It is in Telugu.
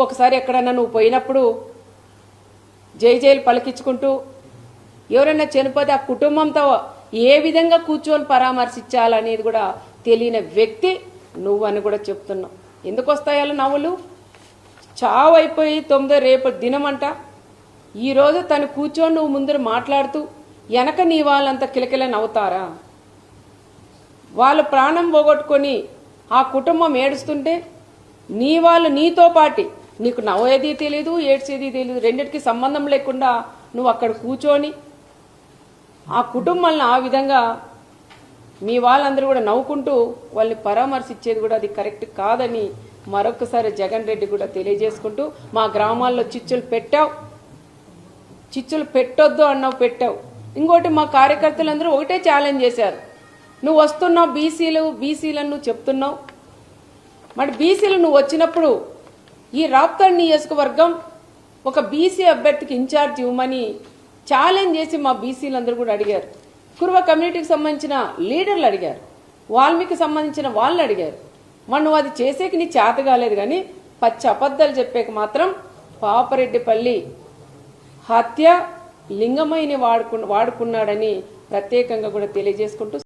ఇంకొకసారి ఎక్కడన్నా నువ్వు పోయినప్పుడు జై జైలు పలికించుకుంటూ ఎవరైనా చనిపోతే ఆ కుటుంబంతో ఏ విధంగా కూర్చొని పరామర్శించాలనేది కూడా తెలియని వ్యక్తి నువ్వు అని కూడా చెప్తున్నావు. ఎందుకు వస్తాయాలు నవ్వులు? చావు అయిపోయి 9 రేపు దినమంట. ఈరోజు తను కూర్చొని నువ్వు ముందర మాట్లాడుతూ వెనక నీ వాళ్ళంతా కిలకిల నవ్వుతారా? వాళ్ళు ప్రాణం పోగొట్టుకొని ఆ కుటుంబం ఏడుస్తుంటే నీ వాళ్ళు నీతో పాటి నీకు నవ్వేది తెలియదు, ఏడ్చేది తెలియదు, రెండింటికి సంబంధం లేకుండా నువ్వు అక్కడ కూర్చొని ఆ కుటుంబాలను ఆ విధంగా మీ వాళ్ళందరూ కూడా నవ్వుకుంటూ వాళ్ళని పరామర్శించేది కూడా అది కరెక్ట్ కాదని మరొకసారి జగన్ రెడ్డి కూడా తెలియజేసుకుంటూ, మా గ్రామాల్లో చిచ్చులు పెట్టావు, చిచ్చులు పెట్టొద్దు అన్నావు, పెట్టావు. ఇంకోటి మా కార్యకర్తలందరూ ఒకటే ఛాలెంజ్ చేశారు, నువ్వు వస్తున్నావు బీసీలను నువ్వు చెప్తున్నావు, మరి బీసీలు నువ్వు వచ్చినప్పుడు ఈ రాప్తాడు నియోజకవర్గం ఒక బీసీ అభ్యర్థికి ఇన్ఛార్జ్ ఇవ్వమని ఛాలెంజ్ చేసి మా బీసీలందరూ కూడా అడిగారు. కురువ కమ్యూనిటీకి సంబంధించిన లీడర్లు అడిగారు, వాల్మీకి సంబంధించిన వాళ్ళు అడిగారు. మరి నువ్వు అది చేసేకి నీ చేత కాలేదు, కానీ పచ్చి అబద్ధాలు చెప్పేక మాత్రం పాపరెడ్డిపల్లి హత్య లింగమైని వాడుకున్నాడని ప్రత్యేకంగా కూడా తెలియజేసుకుంటూ